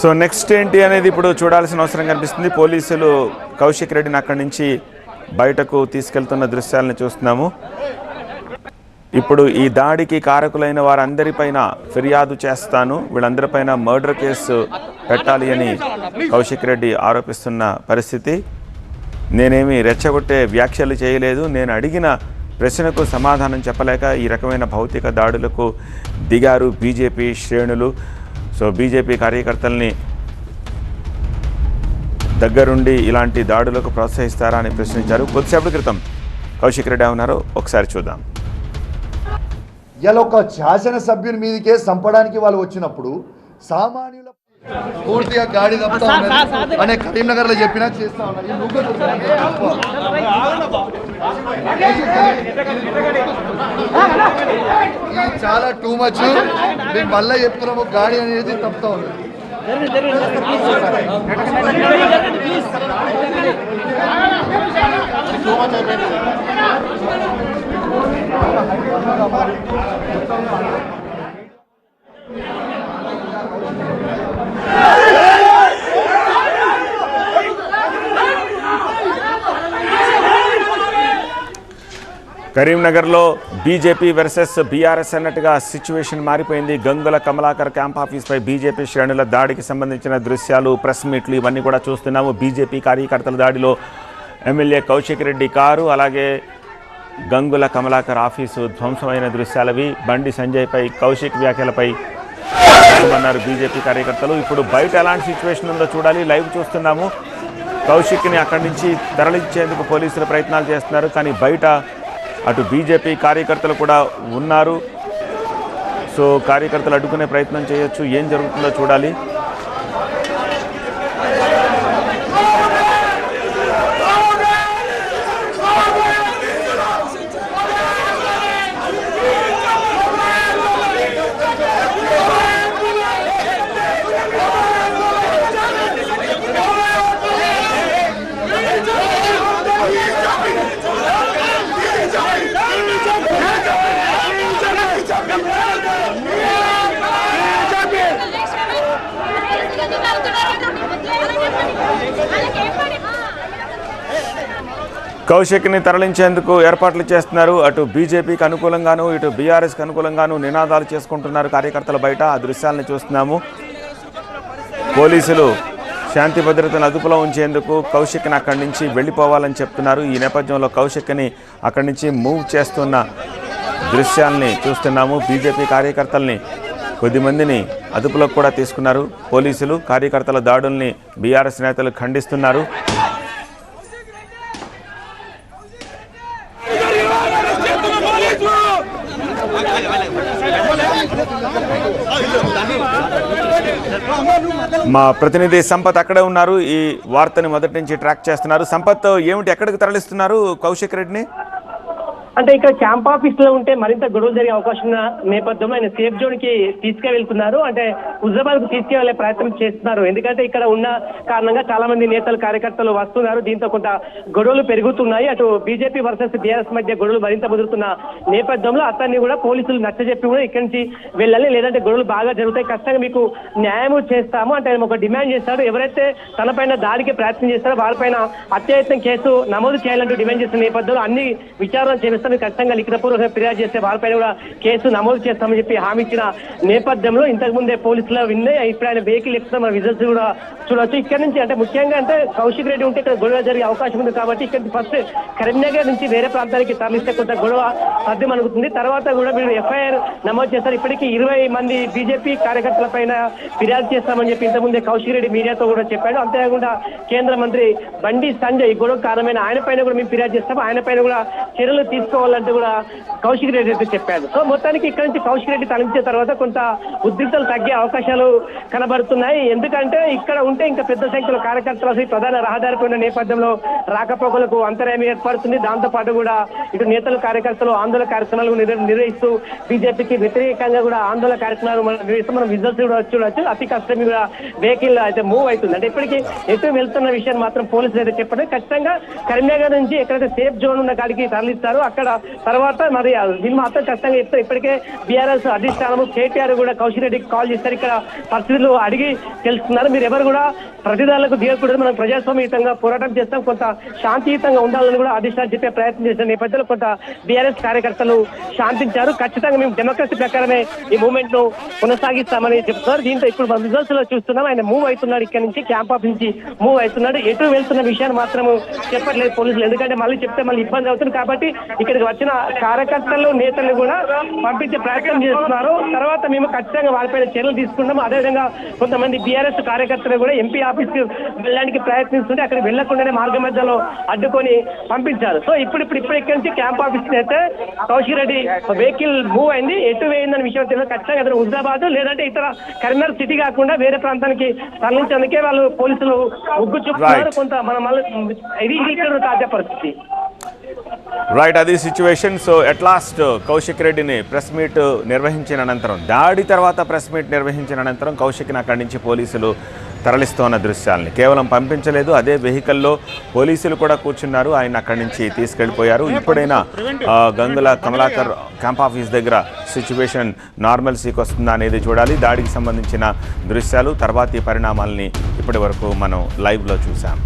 So next ఏంటి అనేది ఇప్పుడు చూడాల్సిన అవసరం కనిపిస్తుంది. పోలీసులు కౌశిక్ రెడ్డిని అక్కడి నుంచి బయటకు తీసుకెళ్తున్న దృశ్యాలను చూస్తున్నాము. ఇప్పుడు ఈ దాడికి కారకులైన వారందరిపైన ఫిర్యాదు చేస్తాను, వీళ్ళందరిపైన మర్డర్ కేసు పెట్టాలి అని కౌశిక్ రెడ్డి ఆరోపిస్తున్న పరిస్థితి. నేనేమి రెచ్చగొట్టే వ్యాఖ్యలు చేయలేదు, నేను అడిగిన ప్రశ్నకు సమాధానం చెప్పలేక ఈ రకమైన భౌతిక దాడులకు దిగారు బీజేపీ శ్రేణులు. సో బీజేపీ కార్యకర్తల్ని దగ్గరుండి ఇలాంటి దాడులకు ప్రోత్సహిస్తారా అని ప్రశ్నించారు. కొద్దిసేపటి క్రితం కౌశిక్ రెడ్డి ఉన్నారో ఒకసారి చూద్దాం. ఇలా ఒక శాసనసభ్యుని మీదకే చంపడానికి వాళ్ళు వచ్చినప్పుడు సామాన్యుల పూర్తిగా గాడి తప్పుతా ఉన్నది అనే కరీంనగర్ లో చెప్పినా చేస్తా ఉన్నారు. ఇది చాలా టూ మచ్. మేము మళ్ళీ చెప్తున్నాము, గాడి అనేది తప్పుతా ఉన్నది. కరీంనగర్లో బీజేపీ వర్సెస్ బీఆర్ఎస్ అన్నట్టుగా సిచ్యువేషన్ మారిపోయింది. గంగుల కమలాకర్ క్యాంప్ ఆఫీస్పై బీజేపీ శ్రేణుల దాడికి సంబంధించిన దృశ్యాలు, ప్రెస్ మీట్లు ఇవన్నీ కూడా చూస్తున్నాము. బీజేపీ కార్యకర్తల దాడిలో ఎమ్మెల్యే కౌశిక్ రెడ్డి కారు, అలాగే గంగుల కమలాకర్ ఆఫీసు ధ్వంసమైన దృశ్యాలవి. బండి సంజయ్పై కౌశిక్ వ్యాఖ్యలపై అన్నారు బీజేపీ కార్యకర్తలు. ఇప్పుడు బయట ఎలాంటి సిచ్యువేషన్ ఉందో చూడాలి, లైవ్ చూస్తున్నాము. కౌశిక్ని అక్కడి నుంచి తరలించేందుకు పోలీసులు ప్రయత్నాలు చేస్తున్నారు, కానీ బయట అటు బీజేపీ కార్యకర్తలు కూడా ఉన్నారు. సో కార్యకర్తలు అడ్డుకునే ప్రయత్నం చేయొచ్చు, ఏం జరుగుతుందో చూడాలి. కౌశిక్ని తరలించేందుకు ఏర్పాట్లు చేస్తున్నారు. అటు బీజేపీకి అనుకూలంగాను, ఇటు బీఆర్ఎస్కి అనుకూలంగాను నినాదాలు చేసుకుంటున్నారు కార్యకర్తల బయట. ఆ దృశ్యాలను చూస్తున్నాము. పోలీసులు శాంతి భద్రతను అదుపులో ఉంచేందుకు కౌశిక్ని అక్కడి నుంచి వెళ్ళిపోవాలని చెప్తున్నారు. ఈ నేపథ్యంలో కౌశిక్ని అక్కడి నుంచి మూవ్ చేస్తున్న దృశ్యాల్ని చూస్తున్నాము. బీజేపీ కార్యకర్తల్ని కొద్దిమందిని అదుపులోకి కూడా తీసుకున్నారు పోలీసులు. కార్యకర్తల దాడుల్ని బీఆర్ఎస్ నేతలు ఖండిస్తున్నారు. మా ప్రతినిధి సంపత్ అక్కడే ఉన్నారు, ఈ వార్తని మొదటి నుంచి ట్రాక్ చేస్తున్నారు. సంపత్, ఏమిటి, ఎక్కడికి తరలిస్తున్నారు కౌశిక్ రెడ్డిని? అంటే ఇక్కడ క్యాంప్ ఆఫీస్ లో ఉంటే మరింత గొడవలు జరిగే అవకాశం ఉన్న నేపథ్యంలో ఆయన సేఫ్ జోన్ కి తీసుకువెళ్తున్నారు. అంటే హుజరాబాద్ కు తీసుకువెళ్లే ప్రయత్నం చేస్తున్నారు. ఎందుకంటే ఇక్కడ ఉన్న కారణంగా చాలా మంది నేతలు కార్యకర్తలు వస్తున్నారు. దీంతో కొంత గొడవలు పెరుగుతున్నాయి. అటు బీజేపీ వర్సెస్ బీఆర్ఎస్ మధ్య గొడవలు మరింత ముదురుతున్న నేపథ్యంలో అతన్ని కూడా పోలీసులు నచ్చజెప్పి కూడా ఇక్కడి నుంచి వెళ్ళాలి, లేదంటే గొడవలు బాగా జరుగుతాయి, ఖచ్చితంగా మీకు న్యాయం చేస్తాము అంటే ఆయన ఒక డిమాండ్ చేస్తాడు. ఎవరైతే తనపైన దాడికి ప్రయత్నం చేస్తారో వారిపైన హత్యాయత్నం కేసు నమోదు చేయాలంటూ డిమాండ్ చేసిన నేపథ్యంలో అన్ని విచారణ చేస్తారు. ఖచ్చితంగా లిఖితపూర్వకంగా ఫిర్యాదు చేస్తే వారిపైన కూడా కేసు నమోదు చేస్తామని చెప్పి హామీ ఇచ్చిన నేపథ్యంలో ఇంతకు ముందే పోలీసులు విన్నాయి. ఇప్పుడు ఆయన వెహికల్ ఎక్కుతున్న మన విజువల్స్ కూడా చూడవచ్చు. ఇక్కడ నుంచి అంటే ముఖ్యంగా అంటే కౌశిక్ రెడ్డి ఉంటే ఇక్కడ గొడవ జరిగే అవకాశం ఉంది కాబట్టి ఇక్కడ ఫస్ట్ కరీంనగర్ నుంచి వేరే ప్రాంతానికి తరలిస్తే కొంత గొడవ సాధ్యమనుగుతుంది. తర్వాత కూడా మీరు ఎఫ్ఐఆర్ నమోదు చేస్తారు. ఇప్పటికీ 20 మంది బీజేపీ కార్యకర్తల పైన ఫిర్యాదు చేస్తామని చెప్పి ఇంతకుముందే కౌశిక్ రెడ్డి మీడియాతో కూడా చెప్పాడు. అంతేకాకుండా కేంద్ర మంత్రి బండి సంజయ్ గొడవ కారణమైన ఆయన పైన కూడా మేము ఫిర్యాదు చేస్తాము, ఆయన పైన కూడా చర్యలు తీసుకోవాలంటూ కూడా కౌశిక్ రెడ్డి అయితే చెప్పాడు. సో మొత్తానికి ఇక్కడ నుంచి కౌశిక్ రెడ్డి తరలించిన తర్వాత కొంత ఉద్రిక్తలు తగ్గే అవకాశాలు కనబడుతున్నాయి. ఎందుకంటే ఇక్కడ ఉంటే ఇంకా పెద్ద సంఖ్యలో కార్యకర్తలు ప్రధాన రహదారిపై ఉన్న నేపథ్యంలో రాకపోకలకు అంతరాయం ఏర్పడుతుంది. దాంతో పాటు కూడా ఇటు నేతలు కార్యకర్తలు ఆందోళన కార్యక్రమాలు నిర్వహిస్తూ బీజేపీకి వ్యతిరేకంగా కూడా ఆందోళన కార్యక్రమాలు మనం విజువల్స్ కూడా చూడవచ్చు. అతి కష్టం కూడా వెహికల్ అయితే మూవ్ అవుతుంది. అంటే ఇప్పటికీ ఎటు వెళ్తున్న విషయాన్ని మాత్రం పోలీసులు అయితే చెప్పడం ఖచ్చితంగా కరీంనగర్ నుంచి ఎక్కడైతే సేఫ్ జోన్ ఉన్న కాడికి తరలిస్తారు. అక్కడ ఇక్కడ తర్వాత మరి దీన్ని మాత్రం ఖచ్చితంగా చెప్తారు. ఇప్పటికే బీఆర్ఎస్ అధిష్టానము కేటీఆర్ కూడా కౌశిక్ రెడ్డికి కాల్ చేస్తారు. ఇక్కడ పరిస్థితులు అడిగి తెలుస్తున్నారు. మీరు ఎవరు కూడా ప్రతిదారులకు దిగకూడదు, మనం ప్రజాస్వామ్యయుతంగా పోరాటం చేస్తాం, కొంత శాంతియుతంగా ఉండాలని కూడా అధిష్టానం చెప్పే ప్రయత్నం చేసిన నేపథ్యంలో కొంత బీఆర్ఎస్ కార్యకర్తలు శాంతించారు. ఖచ్చితంగా మేము డెమోక్రసీ ప్రకారమే ఈ మూవ్మెంట్ ను కొనసాగిస్తామని చెప్తున్నారు. దీంతో ఇప్పుడు మనం రిజల్ట్స్ లో చూస్తున్నాం, ఆయన మూవ్ అవుతున్నాడు, ఇక్కడ నుంచి క్యాంప్ ఆఫీస్ నుంచి మూవ్ అవుతున్నాడు. ఎటు వెళ్తున్న విషయాన్ని మాత్రం చెప్పట్లేదు పోలీసులు, ఎందుకంటే మళ్ళీ చెప్తే మళ్ళీ ఇబ్బంది అవుతుంది కాబట్టి ఇక్కడికి వచ్చిన కార్యకర్తలు నేతలు కూడా పంపించే ప్రయత్నం చేస్తున్నారు. తర్వాత మేము ఖచ్చితంగా వారిపైన చర్యలు తీసుకున్నాము. అదేవిధంగా కొంతమంది బీఆర్ఎస్ కార్యకర్తలు కూడా ఎంపీ ఆఫీస్ కి వెళ్ళడానికి ప్రయత్నిస్తుంటే అక్కడికి వెళ్లకుండానే మార్గ మధ్యలో అడ్డుకొని పంపించారు. సో ఇప్పుడు ఇక్కడి నుంచి క్యాంప్ ఆఫీస్ కి అయితే కౌశిక్ రెడ్డి వెహికల్ మూవ్ అయింది. ఎటు వేయిందనే విషయం తెలియదు. ఖచ్చితంగా అతను హుజరాబాద్ లేదంటే ఇతర కరీంనగర్ సిటీ కాకుండా వేరే ప్రాంతానికి తరలించేందుకే వాళ్ళు పోలీసులు ఉగ్గు చూపుతున్నారు. కొంత ఇది ఇక్కడ తాజా పరిస్థితి. రైట్, అది situation. So at last Kaushik రెడ్డిని ప్రెస్ మీట్ నిర్వహించిన అనంతరం, దాడి తర్వాత ప్రెస్ మీట్ నిర్వహించిన అనంతరం కౌశిక్ని అక్కడి నుంచి పోలీసులు తరలిస్తున్న దృశ్యాలని కేవలం పంపించలేదు, అదే వెహికల్లో పోలీసులు కూడా కూర్చున్నారు, ఆయన అక్కడి నుంచి తీసుకెళ్ళిపోయారు. ఇప్పుడైనా గంగుల కమలాకర్ క్యాంప్ ఆఫీస్ దగ్గర సిచ్యువేషన్ నార్మల్సీకి వస్తుందా అనేది చూడాలి. దాడికి సంబంధించిన దృశ్యాలు తర్వాతి పరిణామాలని ఇప్పటి వరకు మనం లైవ్లో చూసాం.